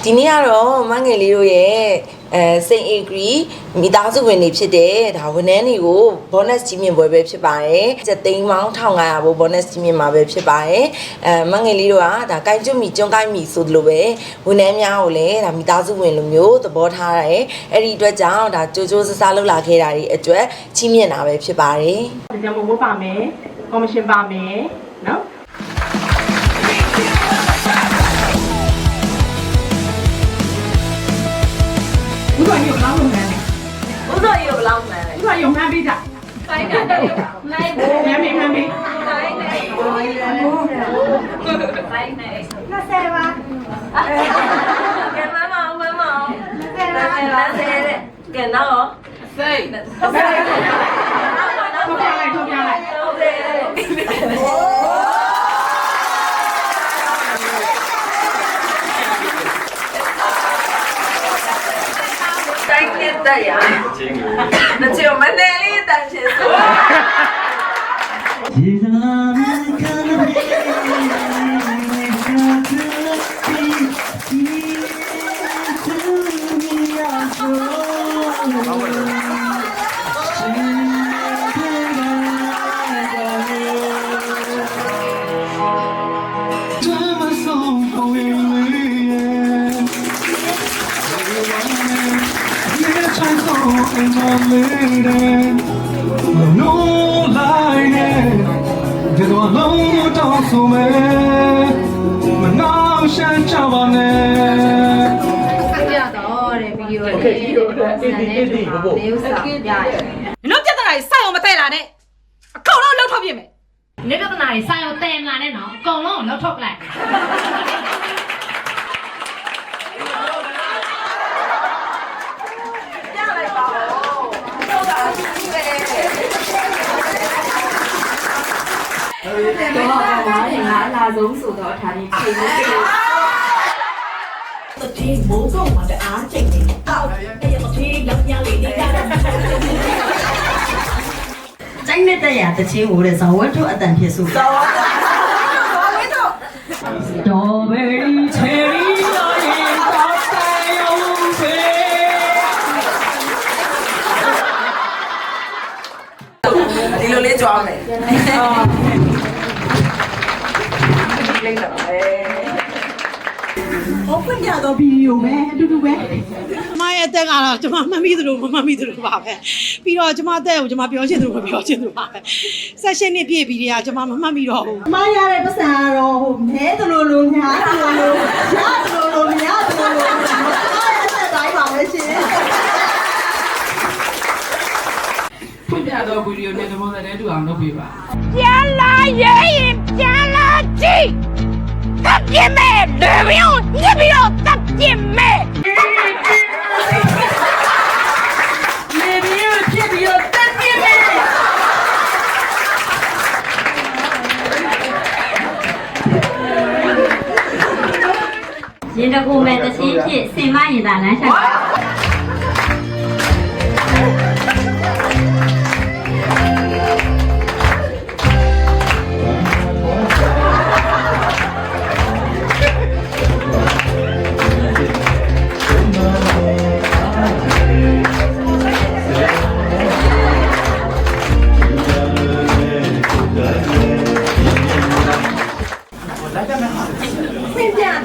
ဒီနေ့ကတော့မငယ်လေးတို့ရဲ့စိန်အေဂရီမိသားစုဝင်တွေဖြစ်တဲ့ဒါဝန်ထမ်းတွေကို bonus ကြီးမြင့်ပွဲပဲဖြစ်ပါတယ်။ကျပ်သိန်းပေါင်း1500ဘို့ bonus ကြီးမြင့်မှာပဲဖြစ်ပါတယ်။မငယ်လေးတို့ကဒါကိုင်းကျွတ်မီကျွန်းကိုင်းမီဆိုလိုပဲဝန်ထမ်းများကိုလည်းဒါမိသားစုဝင်လိုမျိုးသဘောထားတယ်။အဲ့ဒီအတွက်ကြောင့်ဒါကြိုးကြိုးစားလုပ်လာခဲ့တာတွေအတွက်ကြီးမြင့်တာပဲဖြစ်ပါတယ်။ဒီကြောင့်မို့ပါမယ်။ကော်မရှင်ပါမယ်နော်။ဦးတော်ရုပ်လောက်မှန်းတယ်။ဦးတော်ရုပ်လောက်မှန်းတယ်။ဦးတော်ရုပ်မှန်းပြီးတာ။ဆိုင်ကတည်းကနိုင်ဘူး။မှန်းပြီးဆိုင်နေ။ဆိုင်နေ။20ပါ။ကဲမမအောင်မမအောင်20ပါတဲ့။ကဲတော့စိတ်ထုတ်ပြလိုက်ထုတ်ပြလိုက်ဟုတ်တယ်တိုင်းနဲ့တရား那就我们那里单身说No line, they don't know what to me. But now, Shan Chavane. 你ပြဿနာတွေစိုက်အောင်မတဲ့လာနဲ့အကုန်လုံးလှုပ်ထုတ်ပြမယ်你ပြဿနာတွေစိုက်အောင်တဲ့လာနဲ့နော်အကုန်လုံးလှုပ်ထုတ်လိုက်ငါလာဆုံးဆိုတော့ဒါဒီချိန်နေတယ်တတိမိုးကုန်းမှာတအားချိန်နေတောက်အဲ့ရမသေးလောက်ရလေးနေရတယ်ကျိုင်းနေတဲ့ရတချင်းဟိုတဲ့ဇော်ဝတ်ထုအတန်ဖြစ်စုဇော်ဝတ်ထုတော်ဘယ်ချေရီတော်ရင်တော့တယ်ရုံးပဲဒီလိုလေးကြွားမယ်လိမ့်တော့ဟုတ်ပြရတော့ဗီဒီယိုပဲအတူတူပဲမရဲ့အသက်ကတော့ကျွန်မမှတ်မိသလိုမမှတ်မိသလိုပါပဲပြီးတော့ကျွန်မအသက်ကိုကျွန်မပြောချင်သလိုမပြောချင်သလိုပါပဲဆက်ရှင်နှစ်ပြည့်ပြီးတည်းကကျွန်မမမှတ်မိတော့ဘူးမရတဲ့ပတ်စံကတော့ဟိုမဲသလိုလိုညာသလိုလိုညာသလိုလိုညာသလိုလိုအားရတဲ့တိုင်းပါပဲရှင်ဖွင့်ပြတော့ဗီဒီယိုနဲ့ဒီမောင်တဲ့တူအောင်လုပ်ပေးပါပြန်လာရင်ပြန်လာကြည့်တပ်ပြစ်မဲ့လေပြောင်းညစ်ပြီးတော့တပ်ပြစ်မဲ့လေပြီးတော့ဖြစ်ပြီးတော့တက်ပြင်းမယ်ရင်တကူမဲ့တချင်းဖြစ်စင်မရင်သာလမ်းလျှောက်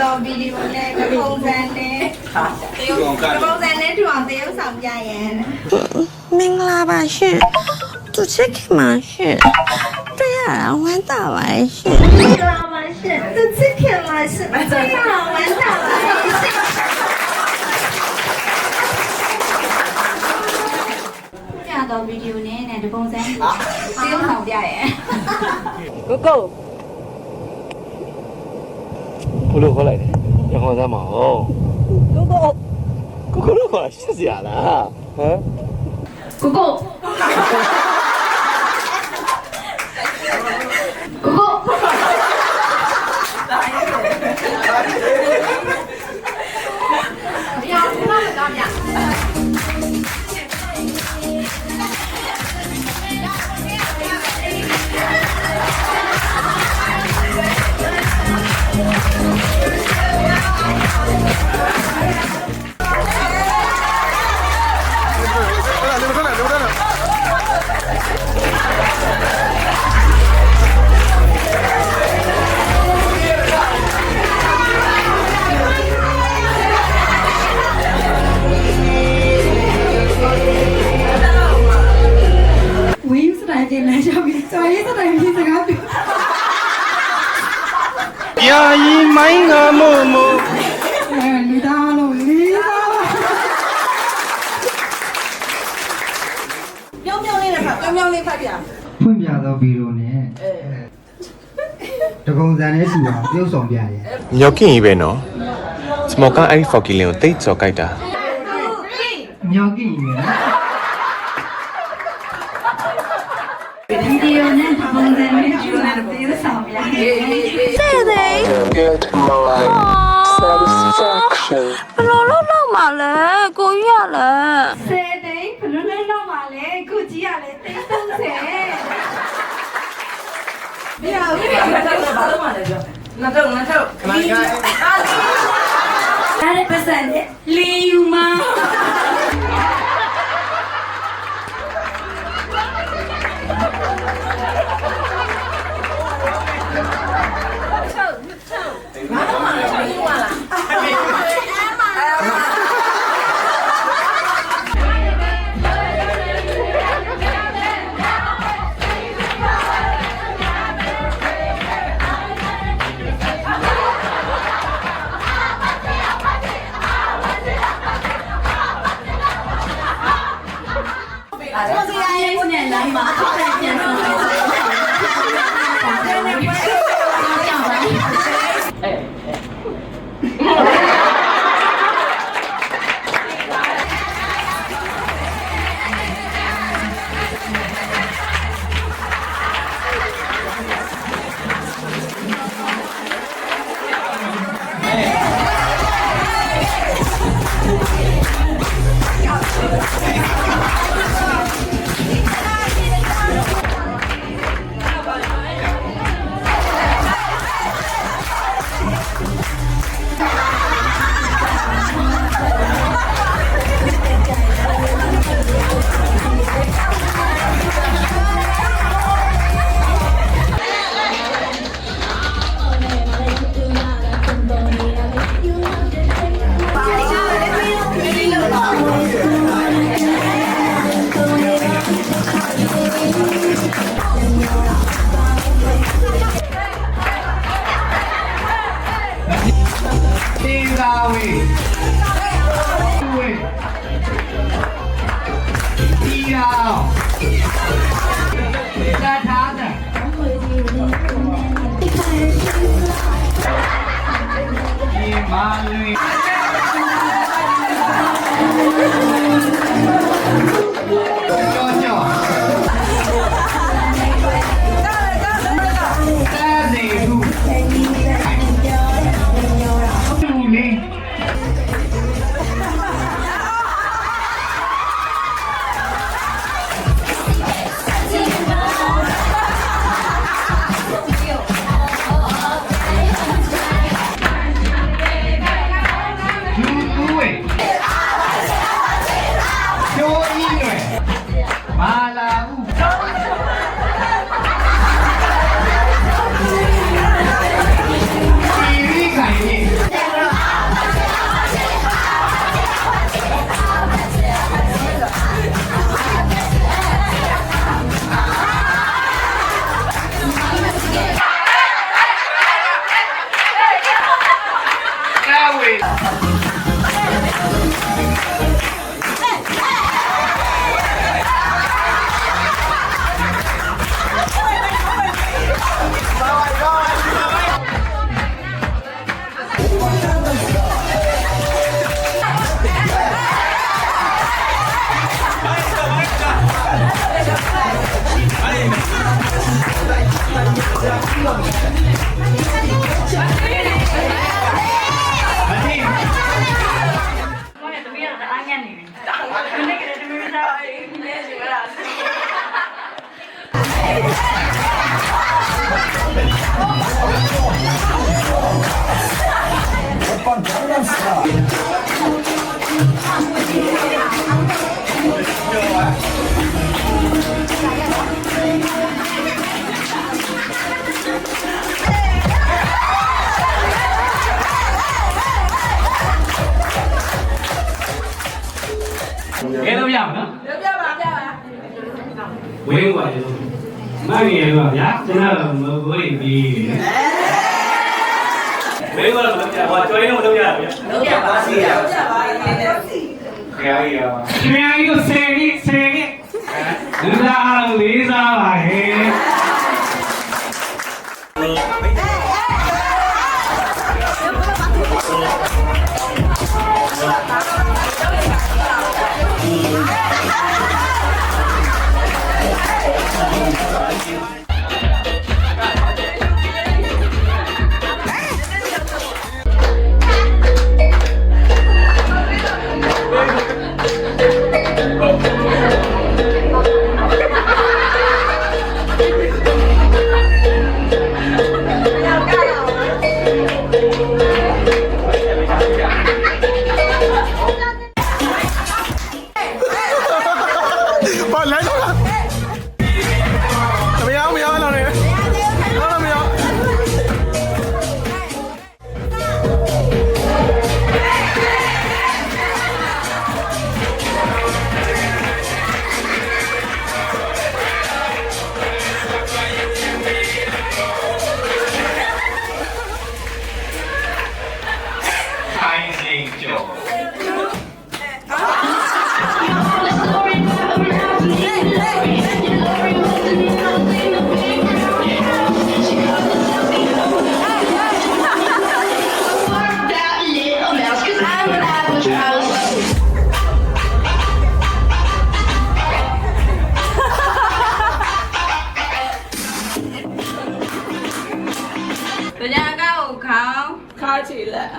တော့ဗီဒီယိုနဲ့ပုံစံနဲ့ပုံစံနဲ့ထူအောင်တရုပ်ဆောင်ပြရင်မင်္ဂလာပါရှင်သူချစ်ခင်ပါရှင်တွေ့ရတာဝမ်းသာပါရှင်မင်္ဂလာပါရှင်သူချစ်ခင်ပါရှင်တွေ့ရတာဝမ်းသာပါရှင်ပြတော့ဗီဒီယိုနဲ့ဒီပုံစံတရုပ်ဆောင်ပြရင်ကိုကိုဘလို့ခေါ်လိုက်တယ်ရခေါ်စမ်းမအောင်ကိုလို့ခေါ်တာရှစ်စရာလားဟမ်ကိုကို ဝင်းစတိုင်ကျလမ်းလျှောက်ပြီးကျော်ရေးစတိုင်ပြီးစကားပြော ယာယီမိုင်းကမို့မို့ လူသားလို့လေးသားပါပြုံးပြုံးလေးနဲ့ဖတ်ပြုံးပြုံးလေးဖတ်ပြ ဖွင့်ပြသောဗီဒီယိုနဲ့တကုံစံနဲ့စီအောင်ပြုတ်ဆောင်ပြရဲ ညော်ကင်းကြီးပဲနော်စမောကအဲ့ဒီဖော်ကီလင်ကိုတိတ်ကြော်ကြိုက်တာ မြောက်ကင်းကြီးနဲ့ ဗီဒီယိုနဲ့တကုံစံနဲ့ကျူလာတဲ့ဆောင်ပြရဲ Get my satisfaction ဘလို့လောက်မှလဲကိုကြီးရလဲ ဆယ်သိန်းဘယ်လိုလဲတော့ပါလဲခုကြီးရလဲသိန်း30မရဘူးဘာလို့မှလဲပြောနောက်တော့ခမကြီးအဲ့ဒါပတ်စံနဲ့လီယူမတင်သာဝေဝေဒီရောတထားတဲ့ဒီမာလွေကြောကြောတာစီဘူးလူလေး Pantalla ပြမနော်ပြပါဝင်းပါလေမမီရတော့ဗျာကျွန်တော်မဟုတ်ဘူးပြီးဝင်းကတော့မပြဟောကျော်ရင်းမလုပ်ရဘူးဗျာလုပ်ရပါစီရလုပ်ကြပါရင်လည်းစီခရီးရပါခရီးကိုစေရီလူသားအားလုံးလေးစားပါဟဲ့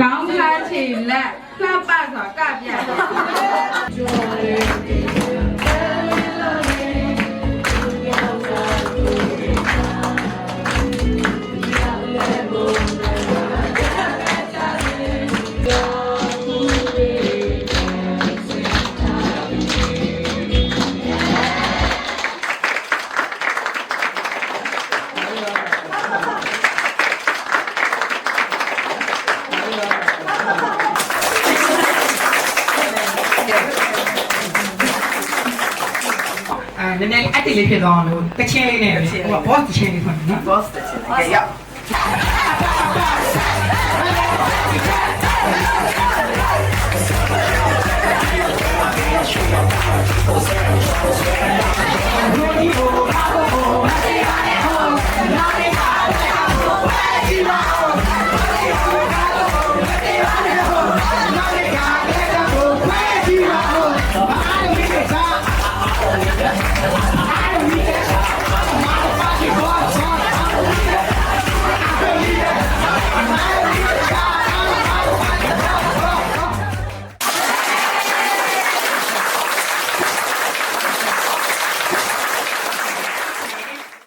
ကောင်းခါချီလက်လှပစွာကပြနည်းနည်းအတိတ်လေးဖြစ်သွားအောင်လို့တစ်ချင်းလေးနဲ့ဟို boss တစ်ချင်းလေးဖွင့်နော် boss တစ်ချက်ကြည့်ရ